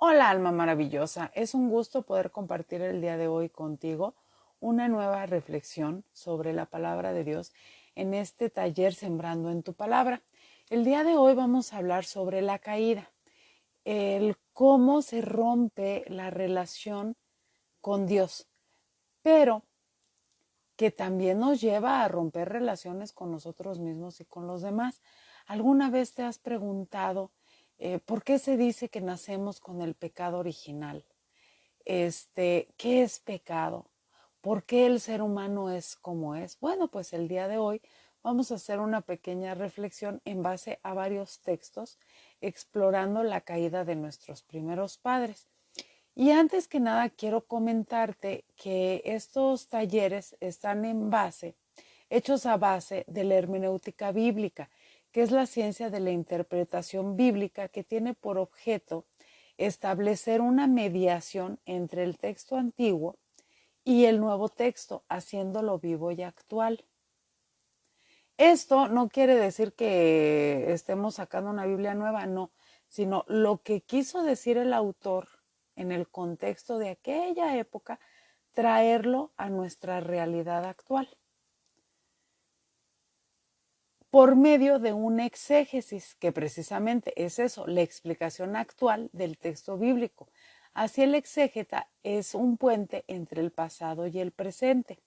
Hola, alma maravillosa. Es un gusto poder compartir el día de hoy contigo una nueva reflexión sobre la palabra de Dios en este taller Sembrando en tu Palabra. El día de hoy vamos a hablar sobre la caída, el cómo se rompe la relación con Dios, pero que también nos lleva a romper relaciones con nosotros mismos y con los demás. ¿Alguna vez te has preguntado por qué se dice que nacemos con el pecado original? ¿Qué es pecado? ¿Por qué el ser humano es como es? Bueno, pues el día de hoy vamos a hacer una pequeña reflexión en base a varios textos explorando la caída de nuestros primeros padres. Y antes que nada quiero comentarte que estos talleres están hechos a base de la hermenéutica bíblica, que es la ciencia de la interpretación bíblica que tiene por objeto establecer una mediación entre el texto antiguo y el nuevo texto, haciéndolo vivo y actual. Esto no quiere decir que estemos sacando una Biblia nueva, no, sino lo que quiso decir el autor en el contexto de aquella época, traerlo a nuestra realidad actual por medio de un exégesis, que precisamente es eso, la explicación actual del texto bíblico. Así el exégeta es un puente entre el pasado y el presente.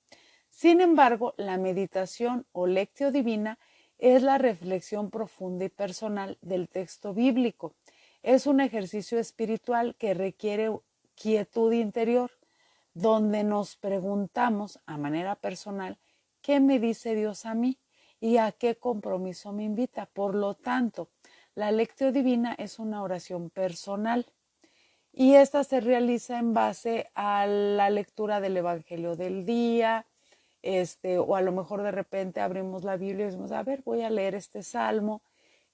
Sin embargo, la meditación o lectio divina es la reflexión profunda y personal del texto bíblico. Es un ejercicio espiritual que requiere quietud interior, donde nos preguntamos a manera personal, ¿qué me dice Dios a mí? ¿Y a qué compromiso me invita? Por lo tanto, la lectio divina es una oración personal y esta se realiza en base a la lectura del Evangelio del día, o a lo mejor de repente abrimos la Biblia y decimos, a ver, voy a leer este salmo,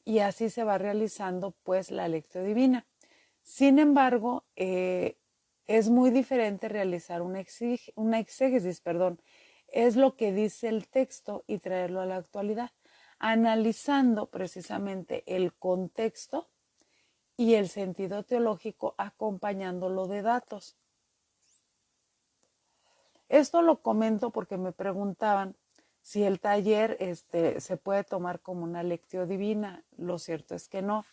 y así se va realizando pues la lectio divina. Sin embargo, es muy diferente realizar una exégesis, es lo que dice el texto y traerlo a la actualidad, analizando precisamente el contexto y el sentido teológico acompañándolo de datos. Esto lo comento porque me preguntaban si el taller se puede tomar como una lectio divina. Lo cierto es que no.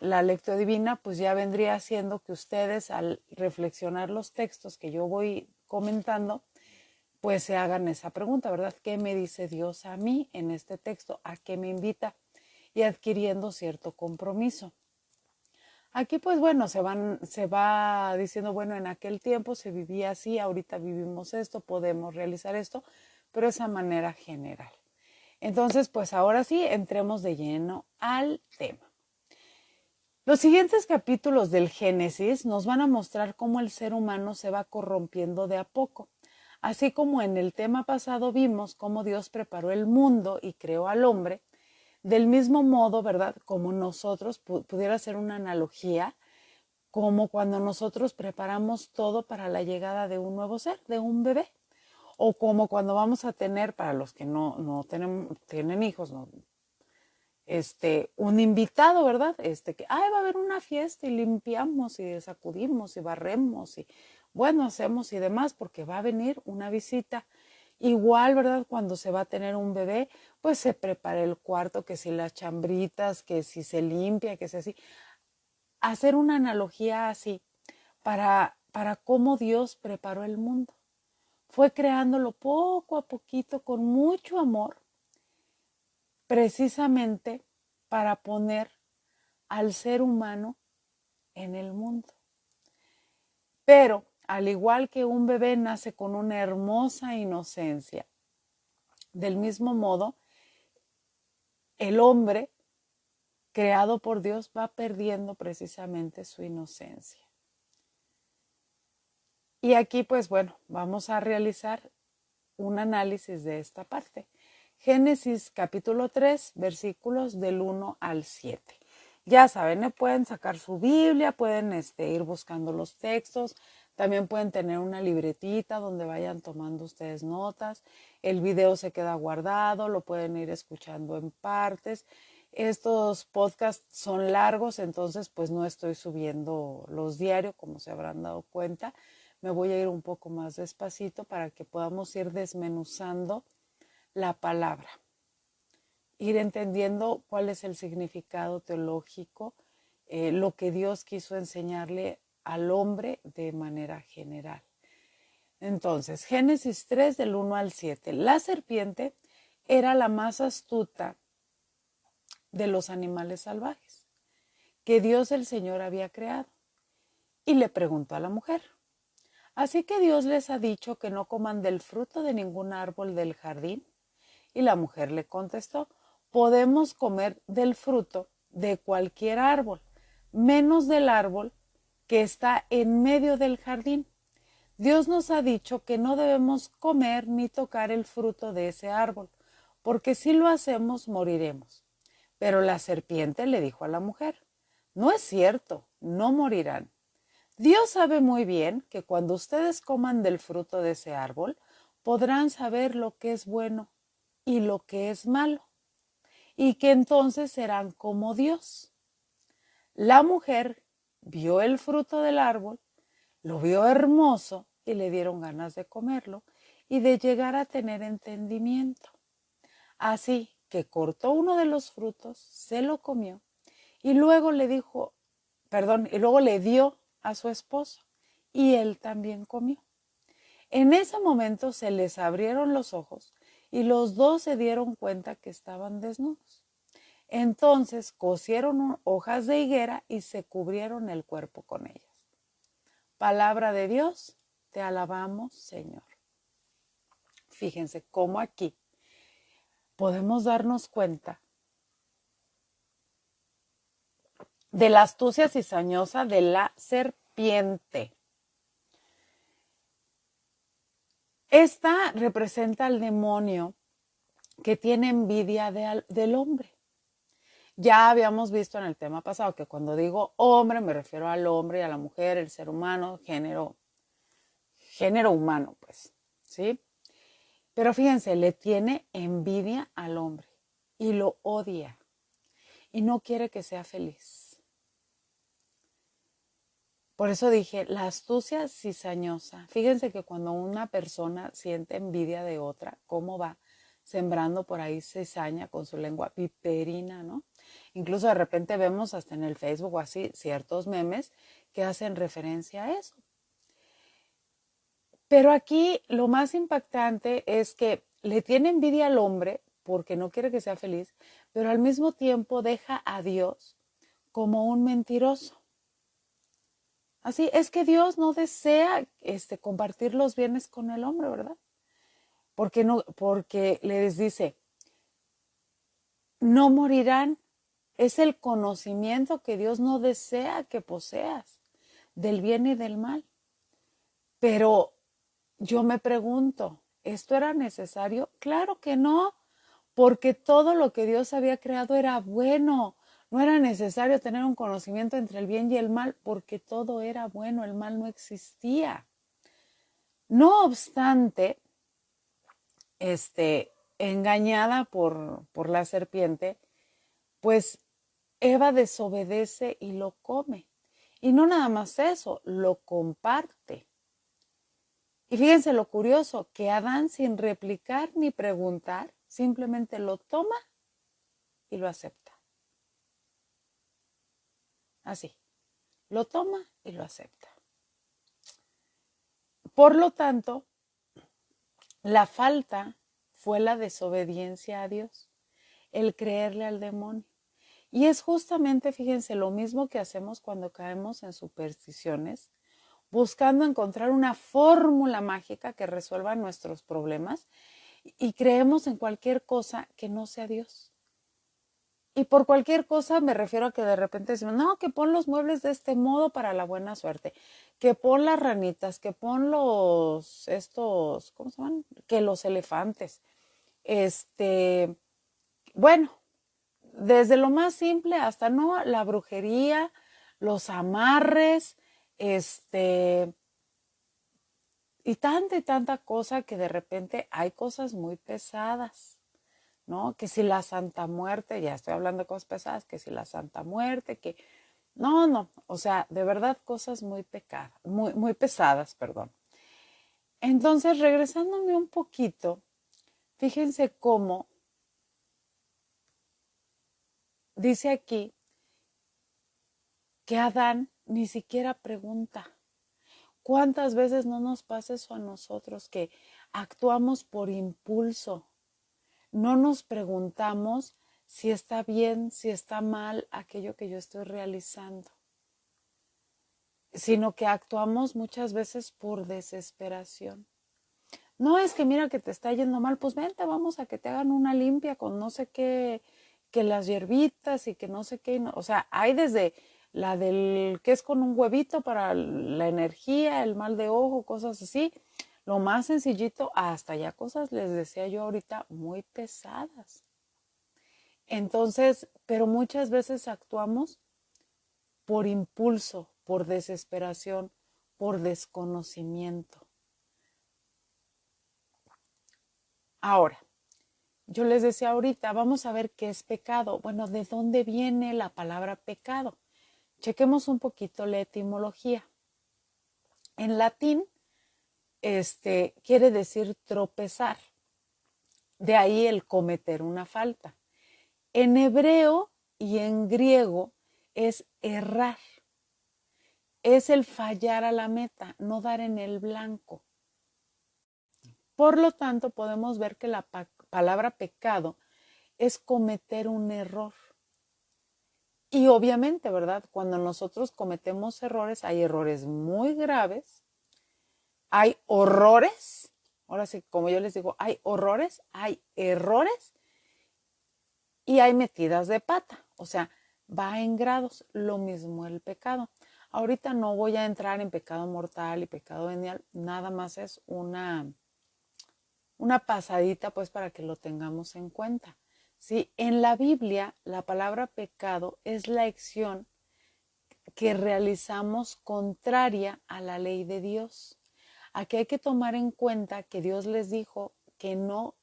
La lectio divina pues ya vendría siendo que ustedes al reflexionar los textos que yo voy comentando, pues se hagan esa pregunta, ¿verdad? ¿Qué me dice Dios a mí en este texto? ¿A qué me invita? Y adquiriendo cierto compromiso. Aquí pues bueno, se va diciendo, bueno, en aquel tiempo se vivía así, ahorita vivimos esto, podemos realizar esto, pero esa manera general. Entonces, pues ahora sí, entremos de lleno al tema. Los siguientes capítulos del Génesis nos van a mostrar cómo el ser humano se va corrompiendo de a poco. Así como en el tema pasado vimos cómo Dios preparó el mundo y creó al hombre, del mismo modo, ¿verdad? Como nosotros, pudiera ser una analogía, como cuando nosotros preparamos todo para la llegada de un nuevo ser, de un bebé. O como cuando vamos a tener, para los que no tienen hijos, no, un invitado, ¿verdad? Que, va a haber una fiesta y limpiamos y sacudimos y barremos y, bueno, hacemos y demás porque va a venir una visita. Igual, ¿verdad? Cuando se va a tener un bebé, pues se prepara el cuarto, que si las chambritas, que si se limpia, que si así. Hacer una analogía así para cómo Dios preparó el mundo. Fue creándolo poco a poquito con mucho amor, precisamente para poner al ser humano en el mundo. Pero al igual que un bebé nace con una hermosa inocencia, del mismo modo, el hombre creado por Dios va perdiendo precisamente su inocencia. Y aquí, pues bueno, vamos a realizar un análisis de esta parte. Génesis capítulo 3, versículos del 1 al 7. Ya saben, pueden sacar su Biblia, pueden ir buscando los textos, también pueden tener una libretita donde vayan tomando ustedes notas. El video se queda guardado, lo pueden ir escuchando en partes. Estos podcasts son largos, entonces pues no estoy subiendo los diarios, como se habrán dado cuenta. Me voy a ir un poco más despacito para que podamos ir desmenuzando la palabra, ir entendiendo cuál es el significado teológico, lo que Dios quiso enseñarle al hombre de manera general. Entonces, Génesis 3 del 1 al 7. La serpiente era la más astuta de los animales salvajes que Dios el Señor había creado. Y le preguntó a la mujer: ¿así que Dios les ha dicho que no coman del fruto de ningún árbol del jardín? Y la mujer le contestó: podemos comer del fruto de cualquier árbol, menos del árbol que está en medio del jardín. Dios nos ha dicho que no debemos comer ni tocar el fruto de ese árbol, porque si lo hacemos moriremos. Pero la serpiente le dijo a la mujer: no es cierto, no morirán. Dios sabe muy bien que cuando ustedes coman del fruto de ese árbol, podrán saber lo que es bueno y lo que es malo, y que entonces serán como Dios. La mujer vio el fruto del árbol, lo vio hermoso y le dieron ganas de comerlo y de llegar a tener entendimiento. Así que cortó uno de los frutos, se lo comió y luego le dio a su esposo y él también comió. En ese momento se les abrieron los ojos y los dos se dieron cuenta que estaban desnudos. Entonces cosieron hojas de higuera y se cubrieron el cuerpo con ellas. Palabra de Dios, te alabamos, Señor. Fíjense cómo aquí podemos darnos cuenta de la astucia cizañosa de la serpiente. Esta representa al demonio que tiene envidia del hombre. Ya habíamos visto en el tema pasado que cuando digo hombre me refiero al hombre y a la mujer, el ser humano, género humano, pues, ¿sí? Pero fíjense, le tiene envidia al hombre y lo odia y no quiere que sea feliz. Por eso dije, la astucia cizañosa. Fíjense que cuando una persona siente envidia de otra, ¿cómo va? Sembrando por ahí cizaña con su lengua viperina, ¿no? Incluso de repente vemos hasta en el Facebook o así ciertos memes que hacen referencia a eso. Pero aquí lo más impactante es que le tiene envidia al hombre porque no quiere que sea feliz, pero al mismo tiempo deja a Dios como un mentiroso. Así es que Dios no desea compartir los bienes con el hombre, ¿verdad? Porque les dice, no morirán. Es el conocimiento que Dios no desea que poseas del bien y del mal. Pero yo me pregunto, ¿esto era necesario? Claro que no, porque todo lo que Dios había creado era bueno. No era necesario tener un conocimiento entre el bien y el mal, porque todo era bueno, el mal no existía. No obstante, engañada por la serpiente, pues Eva desobedece y lo come. Y no nada más eso, lo comparte. Y fíjense lo curioso, que Adán, sin replicar ni preguntar, simplemente lo toma y lo acepta. Así, lo toma y lo acepta. Por lo tanto, la falta fue la desobediencia a Dios, el creerle al demonio. Y es justamente, fíjense, lo mismo que hacemos cuando caemos en supersticiones, buscando encontrar una fórmula mágica que resuelva nuestros problemas y creemos en cualquier cosa que no sea Dios. Y por cualquier cosa me refiero a que de repente decimos, no, que pon los muebles de este modo para la buena suerte, que pon las ranitas, que pon ¿cómo se llaman? Que los elefantes. Bueno, desde lo más simple hasta no, la brujería, los amarres, y tanta cosa que de repente hay cosas muy pesadas. ¿no? Que si la Santa Muerte, ya estoy hablando de cosas pesadas, que si la Santa Muerte, que no, o sea, de verdad cosas muy muy pesadas, perdón. Entonces, regresándome un poquito, fíjense cómo dice aquí que Adán ni siquiera pregunta. ¿Cuántas veces no nos pasa eso a nosotros que actuamos por impulso? No nos preguntamos si está bien, si está mal aquello que yo estoy realizando, sino que actuamos muchas veces por desesperación. No es que mira que te está yendo mal, pues vente, vamos a que te hagan una limpia con no sé qué, que las hierbitas y que no sé qué. O sea, hay desde la del que es con un huevito para la energía, el mal de ojo, cosas así. Lo más sencillito, hasta ya cosas, les decía yo ahorita, muy pesadas. Entonces, pero muchas veces actuamos por impulso, por desesperación, por desconocimiento. Ahora, yo les decía ahorita, vamos a ver qué es pecado. Bueno, ¿de dónde viene la palabra pecado? Chequemos un poquito la etimología. En latín, quiere decir tropezar. De ahí el cometer una falta. En hebreo y en griego es errar. Es el fallar a la meta, no dar en el blanco. Por lo tanto, podemos ver que la palabra pecado es cometer un error. Y obviamente, ¿verdad? Cuando nosotros cometemos errores, hay errores muy graves, hay horrores, ahora sí, como yo les digo, hay horrores, hay errores y hay metidas de pata. O sea, va en grados, lo mismo el pecado. Ahorita no voy a entrar en pecado mortal y pecado venial, nada más es una pasadita pues para que lo tengamos en cuenta. ¿Sí? En la Biblia la palabra pecado es la acción que realizamos contraria a la ley de Dios. Aquí hay que tomar en cuenta que Dios les dijo que no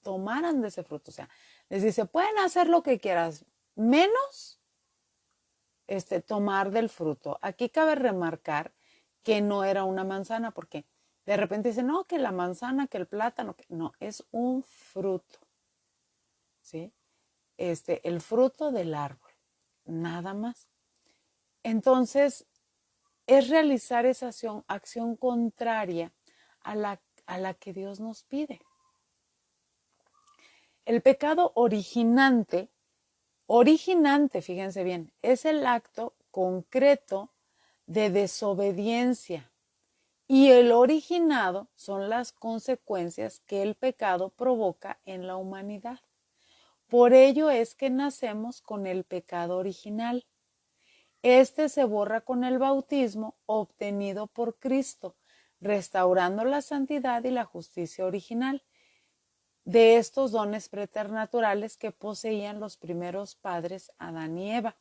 tomaran de ese fruto. O sea, les dice, pueden hacer lo que quieras, menos tomar del fruto. Aquí cabe remarcar que no era una manzana, porque de repente dicen, no, que la manzana, que el plátano, no, es un fruto, ¿sí? El fruto del árbol, nada más. Entonces, es realizar esa acción contraria a la que Dios nos pide. El pecado originante, fíjense bien, es el acto concreto de desobediencia y el originado son las consecuencias que el pecado provoca en la humanidad. Por ello es que nacemos con el pecado original. Este se borra con el bautismo obtenido por Cristo, restaurando la santidad y la justicia original de estos dones preternaturales que poseían los primeros padres Adán y Eva.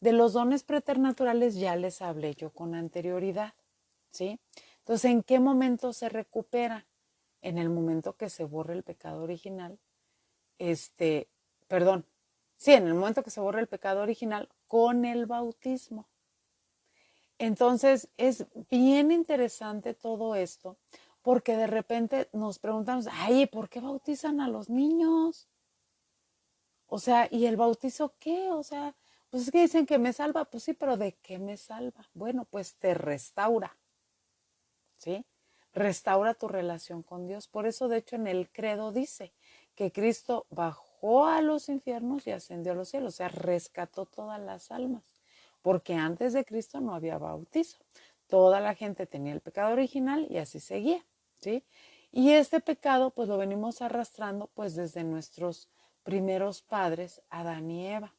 De los dones preternaturales ya les hablé yo con anterioridad, ¿sí? Entonces, ¿en qué momento se recupera? En el momento que se borra el pecado original, perdón, sí, en el momento que se borra el pecado original con el bautismo. Entonces, es bien interesante todo esto, porque de repente nos preguntamos, ay, ¿por qué bautizan a los niños? O sea, ¿y el bautizo qué? O sea, pues es que dicen que me salva, pues sí, pero ¿de qué me salva? Bueno, pues te restaura, ¿sí? Restaura tu relación con Dios. Por eso, de hecho, en el credo dice que Cristo bajó a los infiernos y ascendió a los cielos, o sea, rescató todas las almas, porque antes de Cristo no había bautizo. Toda la gente tenía el pecado original y así seguía, ¿sí? Y este pecado, pues lo venimos arrastrando, pues desde nuestros primeros padres, Adán y Eva.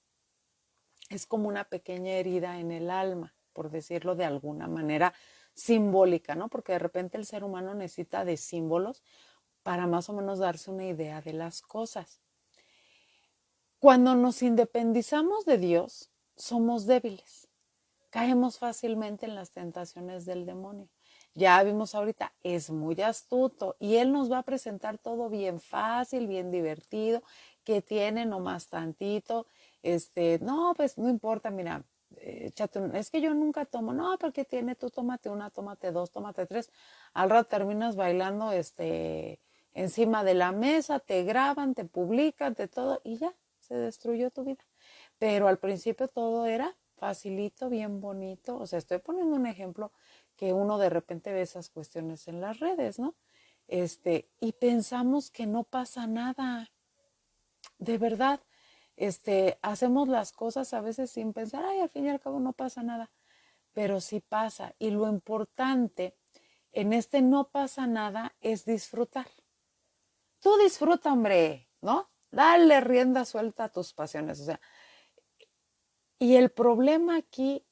Es como una pequeña herida en el alma, por decirlo de alguna manera simbólica, ¿no? Porque de repente el ser humano necesita de símbolos para más o menos darse una idea de las cosas. Cuando nos independizamos de Dios, somos débiles. Caemos fácilmente en las tentaciones del demonio. Ya vimos ahorita, es muy astuto y él nos va a presentar todo bien fácil, bien divertido, ¿qué tiene? Nomás tantito. No, pues no importa, mira, es que yo nunca tomo. No, pero ¿qué tiene? Tú tómate una, tómate dos, tómate tres. Al rato terminas bailando, encima de la mesa, te graban, te publican, te todo, y ya, se destruyó tu vida. Pero al principio todo era facilito, bien bonito. O sea, estoy poniendo un ejemplo que uno de repente ve esas cuestiones en las redes, ¿no? Y pensamos que no pasa nada. De verdad, hacemos las cosas a veces sin pensar, ay, al fin y al cabo no pasa nada. Pero sí pasa. Y lo importante en no pasa nada es disfrutar. Tú disfruta, hombre, ¿no? Dale rienda suelta a tus pasiones. O sea, y el problema aquí,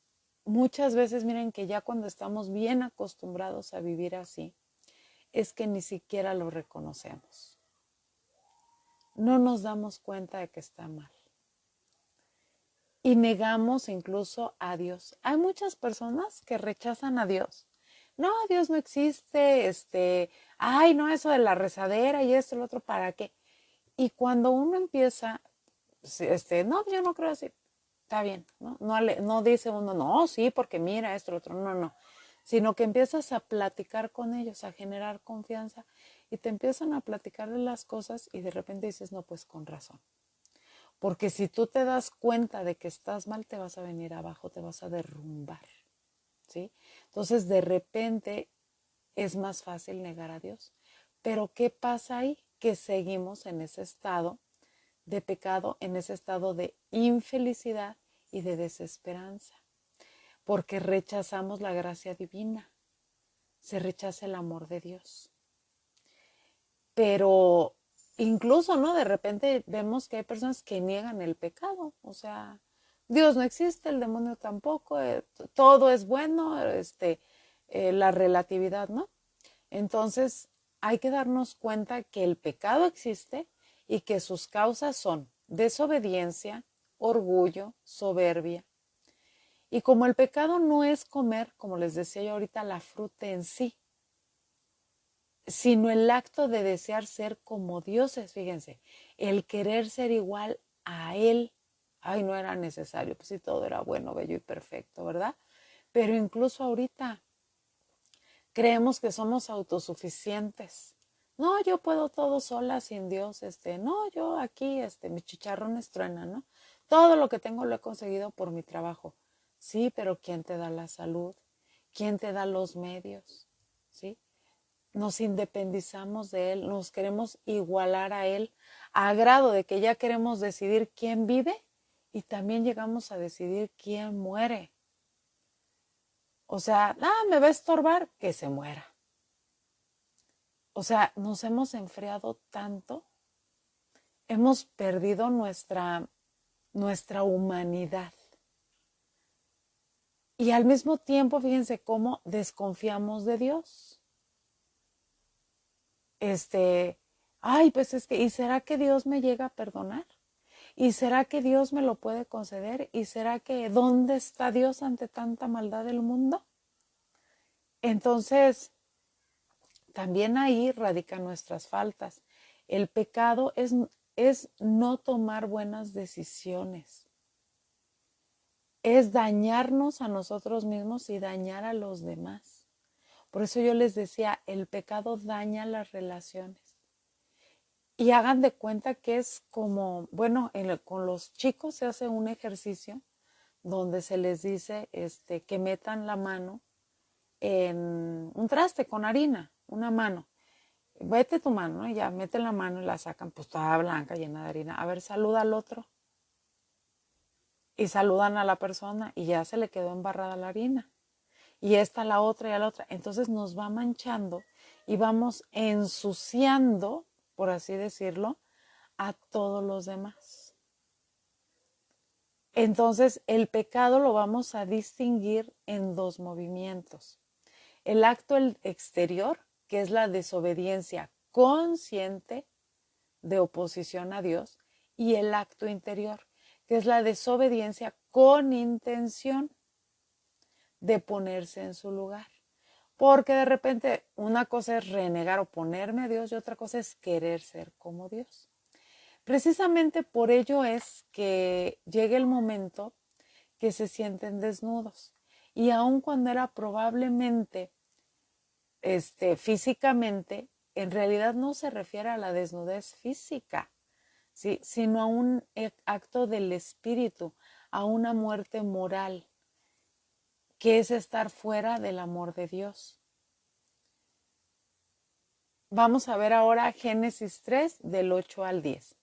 muchas veces, miren que ya cuando estamos bien acostumbrados a vivir así, es que ni siquiera lo reconocemos. No nos damos cuenta de que está mal. Y negamos incluso a Dios. Hay muchas personas que rechazan a Dios. No, Dios no existe, ay, no, eso de la rezadera y esto, el otro, ¿para qué? Y cuando uno empieza, no, yo no creo así, está bien, ¿no? No dice uno, no, sí, porque mira esto, lo otro, no, no, sino que empiezas a platicar con ellos, a generar confianza y te empiezan a platicar de las cosas y de repente dices, no, pues con razón. Porque si tú te das cuenta de que estás mal, te vas a venir abajo, te vas a derrumbar, ¿sí? Entonces, de repente es más fácil negar a Dios. Pero ¿qué pasa ahí? Que seguimos en ese estado de pecado, en ese estado de infelicidad y de desesperanza, porque rechazamos la gracia divina, se rechaza el amor de Dios. Pero incluso, ¿no? De repente vemos que hay personas que niegan el pecado, o sea, Dios no existe, el demonio tampoco, todo es bueno, la relatividad, ¿no? Entonces, hay que darnos cuenta que el pecado existe y que sus causas son desobediencia, orgullo, soberbia. Y como el pecado no es comer, como les decía yo ahorita, la fruta en sí, sino el acto de desear ser como dioses, fíjense, el querer ser igual a Él. Ay, no era necesario, pues sí, todo era bueno, bello y perfecto, ¿verdad? Pero incluso ahorita creemos que somos autosuficientes. No, yo puedo todo sola sin Dios, no, yo aquí, mis chicharrones truenan, ¿no? Todo lo que tengo lo he conseguido por mi trabajo. Sí, pero ¿quién te da la salud? ¿Quién te da los medios? ¿Sí? Nos independizamos de Él, nos queremos igualar a Él, a grado de que ya queremos decidir quién vive y también llegamos a decidir quién muere. O sea, me va a estorbar, que se muera. O sea, nos hemos enfriado tanto, hemos perdido nuestra humanidad. Y al mismo tiempo, fíjense cómo desconfiamos de Dios. Ay, pues es que, ¿y será que Dios me llega a perdonar? ¿Y será que Dios me lo puede conceder? ¿Y será que dónde está Dios ante tanta maldad del mundo? Entonces, también ahí radican nuestras faltas. El pecado es no tomar buenas decisiones. Es dañarnos a nosotros mismos y dañar a los demás. Por eso yo les decía, el pecado daña las relaciones. Y hagan de cuenta que es como, bueno, con los chicos se hace un ejercicio donde se les dice que metan la mano en un traste con harina, una mano. Vete tu mano, ¿no? Y ya meten la mano y la sacan, pues toda blanca, llena de harina. A ver, saluda al otro. Y saludan a la persona y ya se le quedó embarrada la harina. Y esta a la otra y a la otra. Entonces nos va manchando y vamos ensuciando, por así decirlo, a todos los demás. Entonces el pecado lo vamos a distinguir en dos movimientos. El acto exterior, que es la desobediencia consciente de oposición a Dios, y el acto interior, que es la desobediencia con intención de ponerse en su lugar. Porque de repente una cosa es renegar o ponerme a Dios y otra cosa es querer ser como Dios. Precisamente por ello es que llega el momento que se sienten desnudos. Y aun cuando era probablemente físicamente, en realidad no se refiere a la desnudez física, ¿sí? Sino a un acto del espíritu, a una muerte moral, que es estar fuera del amor de Dios. Vamos a ver ahora Génesis 3 del 8 al 10.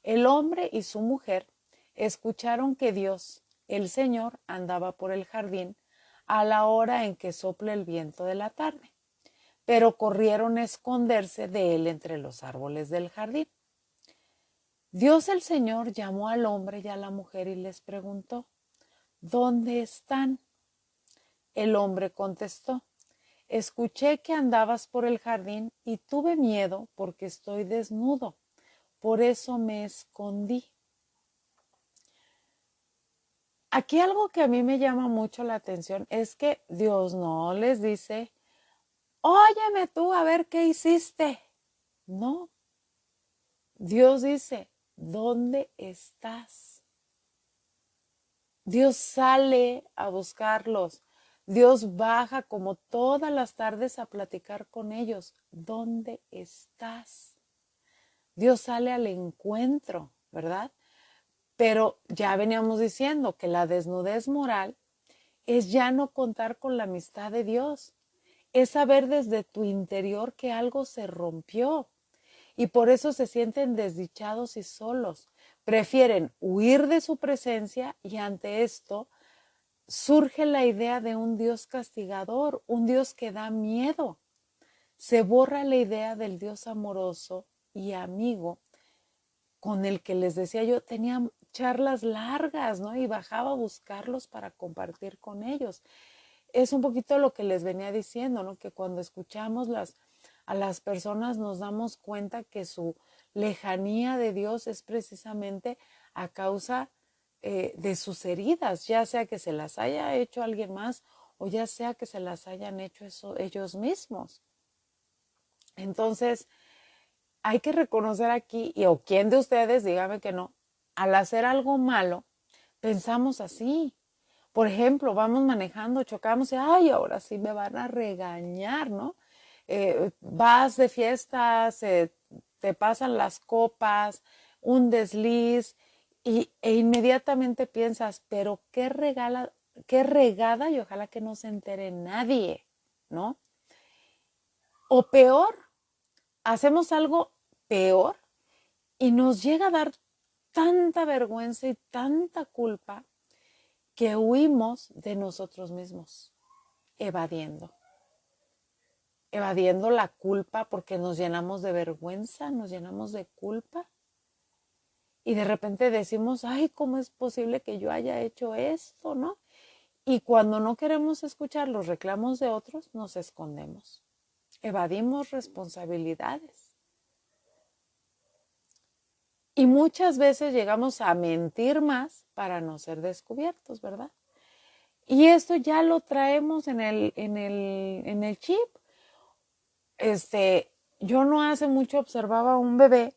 El hombre y su mujer escucharon que Dios, el Señor, andaba por el jardín a la hora en que sopla el viento de la tarde, pero corrieron a esconderse de él entre los árboles del jardín. Dios el Señor llamó al hombre y a la mujer y les preguntó, ¿dónde están? El hombre contestó, escuché que andabas por el jardín y tuve miedo porque estoy desnudo, por eso me escondí. Aquí algo que a mí me llama mucho la atención es que Dios no les dice, óyeme tú a ver qué hiciste. No, Dios dice, ¿dónde estás? Dios sale a buscarlos. Dios baja como todas las tardes a platicar con ellos. ¿Dónde estás? Dios sale al encuentro, ¿verdad? Pero ya veníamos diciendo que la desnudez moral es ya no contar con la amistad de Dios. Es saber desde tu interior que algo se rompió. Y por eso se sienten desdichados y solos. Prefieren huir de su presencia y ante esto surge la idea de un Dios castigador, un Dios que da miedo. Se borra la idea del Dios amoroso y amigo con el que les decía yo, tenía charlas largas, ¿no? Y bajaba a buscarlos para compartir con ellos. Es un poquito lo que les venía diciendo, ¿no? Que cuando escuchamos a las personas nos damos cuenta que su lejanía de Dios es precisamente a causa de sus heridas, ya sea que se las haya hecho alguien más o ya sea que se las hayan hecho ellos mismos. Entonces, hay que reconocer aquí, o quién de ustedes, dígame que no, al hacer algo malo, pensamos así. Por ejemplo, vamos manejando, chocamos y, ay, ahora sí me van a regañar, ¿no? Vas de fiesta, te pasan las copas, un desliz, e inmediatamente piensas, pero qué regada y ojalá que no se entere nadie, ¿no? O peor, hacemos algo peor y nos llega a dar tanta vergüenza y tanta culpa que huimos de nosotros mismos, evadiendo la culpa porque nos llenamos de vergüenza, nos llenamos de culpa y de repente decimos, ay, ¿cómo es posible que yo haya hecho esto, no? Y cuando no queremos escuchar los reclamos de otros, nos escondemos, evadimos responsabilidades. Y muchas veces llegamos a mentir más para no ser descubiertos, ¿verdad? Y esto ya lo traemos en el chip. Yo no hace mucho observaba a un bebé,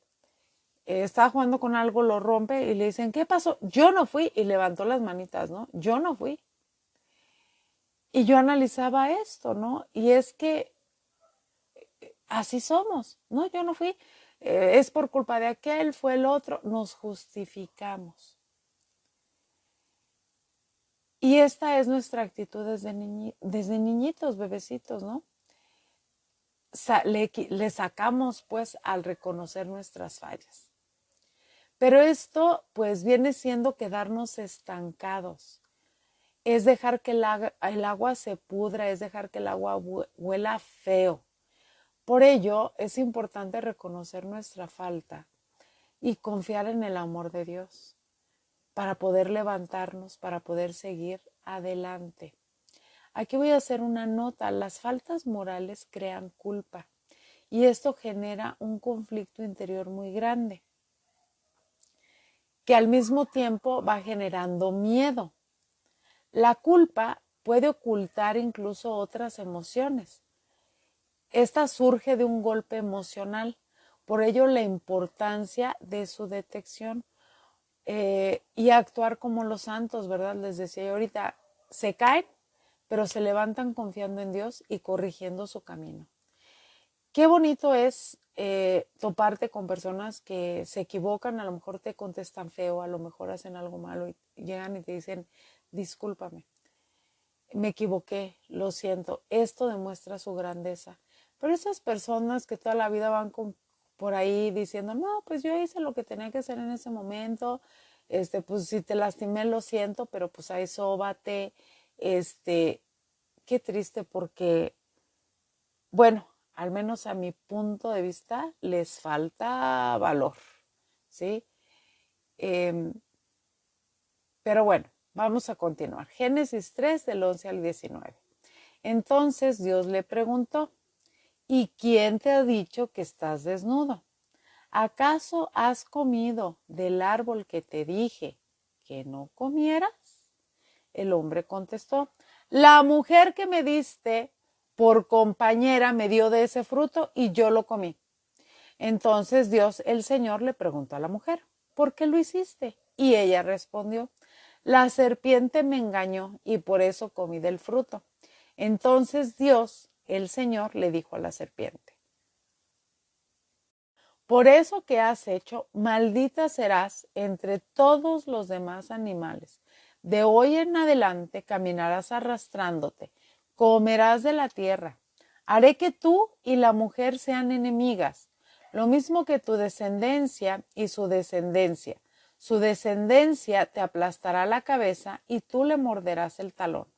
estaba jugando con algo, lo rompe y le dicen, ¿qué pasó? Yo no fui, y levantó las manitas, ¿no? Yo no fui. Y yo analizaba esto, ¿no? Y es que así somos, ¿no? Yo no fui, es por culpa de aquel, fue el otro, nos justificamos. Y esta es nuestra actitud desde niñitos, bebecitos, ¿no? Le sacamos pues al reconocer nuestras fallas. Pero esto pues viene siendo quedarnos estancados. Es dejar que el agua se pudra, es dejar que el agua huela feo. Por ello es importante reconocer nuestra falta y confiar en el amor de Dios para poder levantarnos, para poder seguir adelante. Aquí voy a hacer una nota. Las faltas morales crean culpa y esto genera un conflicto interior muy grande que al mismo tiempo va generando miedo. La culpa puede ocultar incluso otras emociones. Esta surge de un golpe emocional, Por ello, la importancia de su detección y actuar como los santos, ¿verdad? Les decía yo ahorita, se caen, pero se levantan confiando en Dios y corrigiendo su camino. Qué bonito es toparte con personas que se equivocan, a lo mejor te contestan feo, a lo mejor hacen algo malo y llegan y te dicen, discúlpame, me equivoqué, lo siento, esto demuestra su grandeza. Pero esas personas que toda la vida van por ahí diciendo, no, pues yo hice lo que tenía que hacer en ese momento, pues si te lastimé, lo siento, pero pues ahí sóbate, qué triste porque, bueno, al menos a mi punto de vista, les falta valor, ¿sí? Em, pero bueno, vamos a continuar. Génesis 3, del 11 al 19. Entonces Dios le preguntó, ¿y quién te ha dicho que estás desnudo? ¿Acaso has comido del árbol que te dije que no comieras? El hombre contestó, la mujer que me diste por compañera me dio de ese fruto y yo lo comí. Entonces Dios, el Señor, le preguntó a la mujer, ¿por qué lo hiciste? Y ella respondió, la serpiente me engañó y por eso comí del fruto. Entonces Dios, el Señor, le dijo a la serpiente, por eso que has hecho, maldita serás entre todos los demás animales. De hoy en adelante caminarás arrastrándote, comerás de la tierra. Haré que tú y la mujer sean enemigas, lo mismo que tu descendencia y su descendencia. Su descendencia te aplastará la cabeza y tú le morderás el talón.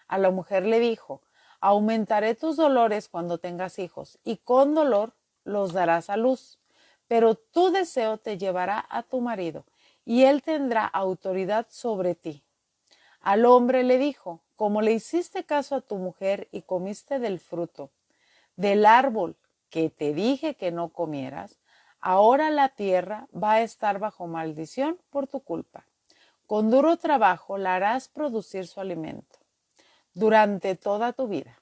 A la mujer le dijo, aumentaré tus dolores cuando tengas hijos, y con dolor los darás a luz. Pero tu deseo te llevará a tu marido, y él tendrá autoridad sobre ti. Al hombre le dijo, como le hiciste caso a tu mujer y comiste del fruto del árbol que te dije que no comieras, ahora la tierra va a estar bajo maldición por tu culpa. Con duro trabajo la harás producir su alimento durante toda tu vida.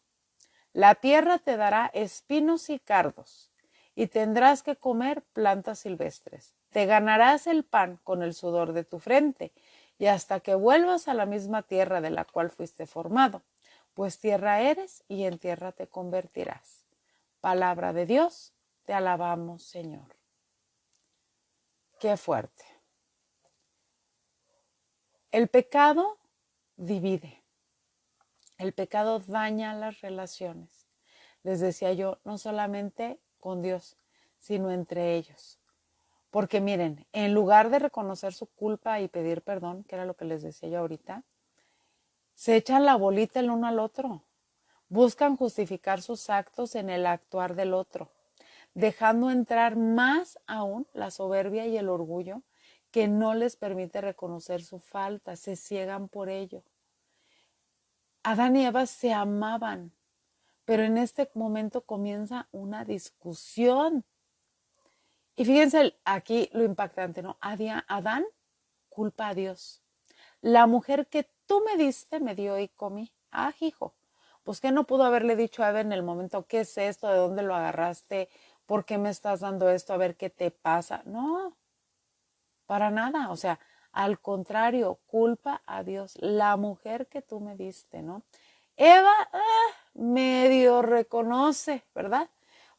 La tierra te dará espinos y cardos, y tendrás que comer plantas silvestres. Te ganarás el pan con el sudor de tu frente, y hasta que vuelvas a la misma tierra de la cual fuiste formado, pues tierra eres y en tierra te convertirás. Palabra de Dios, te alabamos, Señor. Qué fuerte. El pecado divide. El pecado daña las relaciones. Les decía yo, no solamente con Dios, sino entre ellos. Porque miren, en lugar de reconocer su culpa y pedir perdón, que era lo que les decía yo ahorita, se echan la bolita el uno al otro. Buscan justificar sus actos en el actuar del otro, dejando entrar más aún la soberbia y el orgullo que no les permite reconocer su falta, se ciegan por ello. Adán y Eva se amaban, pero en este momento comienza una discusión. Y fíjense aquí lo impactante, ¿no? Adán culpa a Dios. La mujer que tú me diste me dio y comí. Ah, hijo, pues que no pudo haberle dicho a Eva en el momento, ¿qué es esto? ¿De dónde lo agarraste? ¿Por qué me estás dando esto? A ver qué te pasa. No, para nada. O sea, al contrario, culpa a Dios. La mujer que tú me diste, ¿no? Eva medio reconoce, ¿verdad?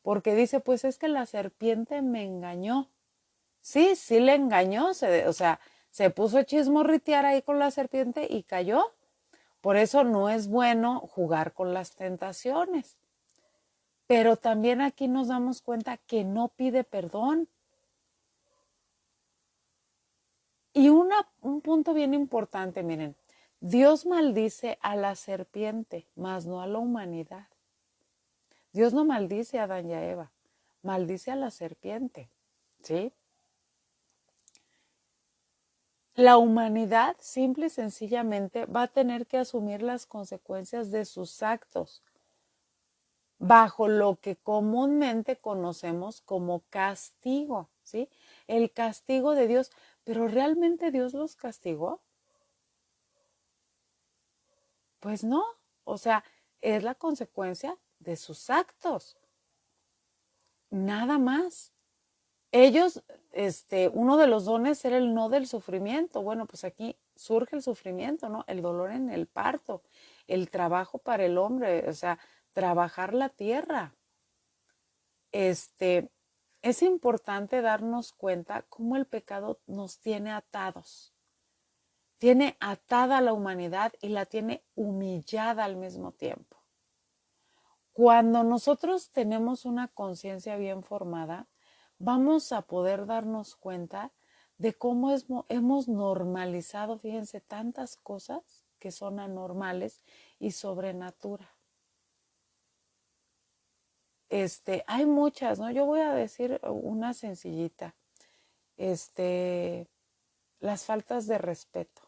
Porque dice, pues es que la serpiente me engañó. Sí, sí le engañó, o sea, se puso a chismorritear ahí con la serpiente y cayó. Por eso no es bueno jugar con las tentaciones. Pero también aquí nos damos cuenta que no pide perdón. Y un punto bien importante, miren, Dios maldice a la serpiente, mas no a la humanidad. Dios no maldice a Adán y a Eva, maldice a la serpiente, ¿sí? La humanidad simple y sencillamente va a tener que asumir las consecuencias de sus actos bajo lo que comúnmente conocemos como castigo, ¿sí? El castigo de Dios, pero ¿realmente Dios los castigó? Pues no, o sea, es la consecuencia de sus actos, nada más. Ellos, uno de los dones era el no del sufrimiento. Bueno, pues aquí surge el sufrimiento, ¿no? El dolor en el parto, el trabajo para el hombre, o sea, trabajar la tierra. Este, es importante darnos cuenta cómo el pecado nos tiene atados. Tiene atada a la humanidad y la tiene humillada al mismo tiempo. Cuando nosotros tenemos una conciencia bien formada, vamos a poder darnos cuenta de cómo hemos normalizado, fíjense, tantas cosas que son anormales y sobrenatural. Hay muchas, ¿no? Yo voy a decir una sencillita. Las faltas de respeto.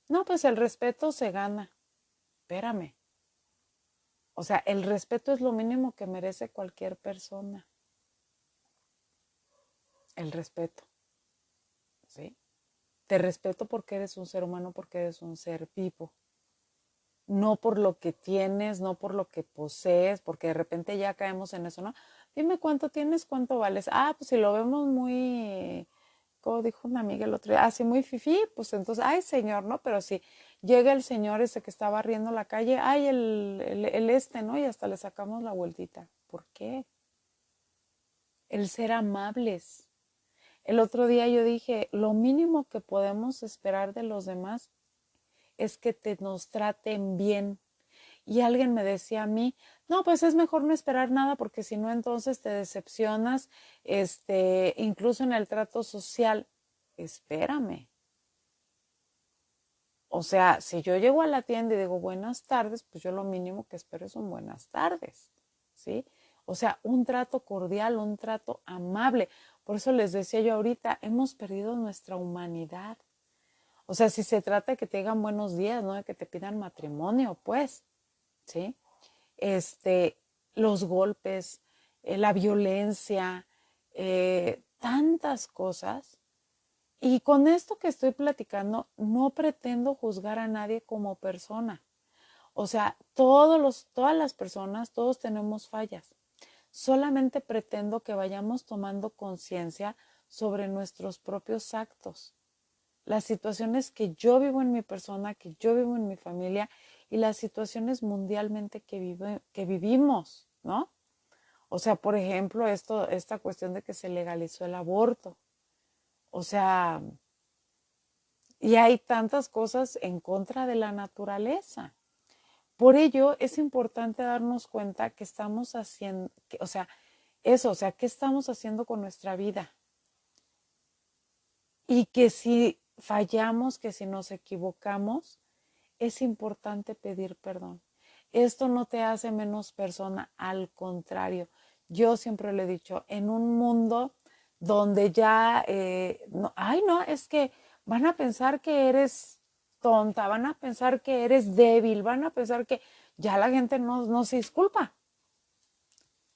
No, pues el respeto se gana. Espérame. O sea, el respeto es lo mínimo que merece cualquier persona. El respeto, ¿sí? Te respeto porque eres un ser humano, porque eres un ser vivo. No por lo que tienes, no por lo que posees, porque de repente ya caemos en eso, ¿no? Dime cuánto tienes, cuánto vales. Ah, pues si lo vemos muy, como dijo una amiga el otro día, así muy fifí, pues entonces, ay señor, ¿no? Pero si llega el señor ese que está barriendo la calle, ay ¿no? Y hasta le sacamos la vueltita. ¿Por qué? El ser amables. El otro día yo dije, lo mínimo que podemos esperar de los demás es que nos traten bien. Y alguien me decía a mí, no, pues es mejor no esperar nada porque si no entonces te decepcionas, incluso en el trato social. Espérame. O sea, si yo llego a la tienda y digo buenas tardes, pues yo lo mínimo que espero es un buenas tardes, ¿sí? O sea, un trato cordial, un trato amable. Por eso les decía yo ahorita, hemos perdido nuestra humanidad. O sea, si se trata de que te digan buenos días, no de que te pidan matrimonio, pues, ¿sí? Los golpes, la violencia, tantas cosas. Y con esto que estoy platicando, no pretendo juzgar a nadie como persona. O sea, todas las personas, todos tenemos fallas. Solamente pretendo que vayamos tomando conciencia sobre nuestros propios actos, las situaciones que yo vivo en mi persona, que yo vivo en mi familia y las situaciones mundialmente que vivimos, ¿no? O sea, por ejemplo, esta cuestión de que se legalizó el aborto. O sea, y hay tantas cosas en contra de la naturaleza. Por ello es importante darnos cuenta que estamos haciendo, ¿qué estamos haciendo con nuestra vida? Y que si fallamos, que si nos equivocamos, es importante pedir perdón. Esto no te hace menos persona, al contrario. Yo siempre le he dicho, en un mundo donde ya, no, es que van a pensar que eres tonta, van a pensar que eres débil, van a pensar que ya la gente no se disculpa.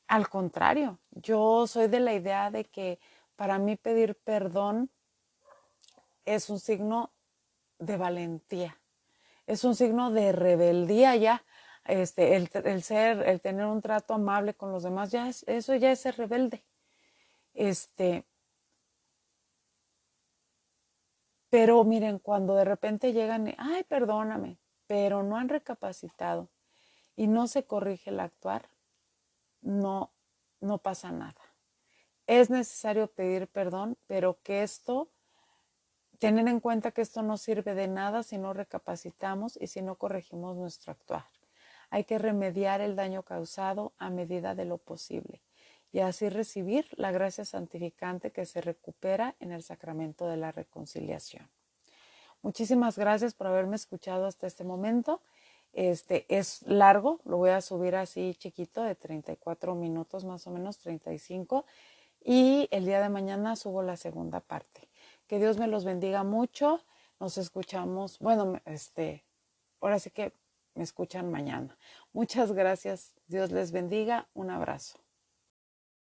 Al contrario, yo soy de la idea de que para mí pedir perdón es un signo de valentía, es un signo de rebeldía ya. El tener un trato amable con los demás, eso ya es ser rebelde. Este, pero miren, cuando de repente llegan, ay, perdóname, pero no han recapacitado y no se corrige el actuar, no, no pasa nada. Es necesario pedir perdón, pero tener en cuenta que esto no sirve de nada si no recapacitamos y si no corregimos nuestro actuar. Hay que remediar el daño causado a medida de lo posible y así recibir la gracia santificante que se recupera en el sacramento de la reconciliación. Muchísimas gracias por haberme escuchado hasta este momento. Es largo, lo voy a subir así chiquito de 34 minutos más o menos, 35, y el día de mañana subo la segunda parte. Que Dios me los bendiga mucho. Nos escuchamos, bueno, ahora sí que me escuchan mañana. Muchas gracias. Dios les bendiga. Un abrazo.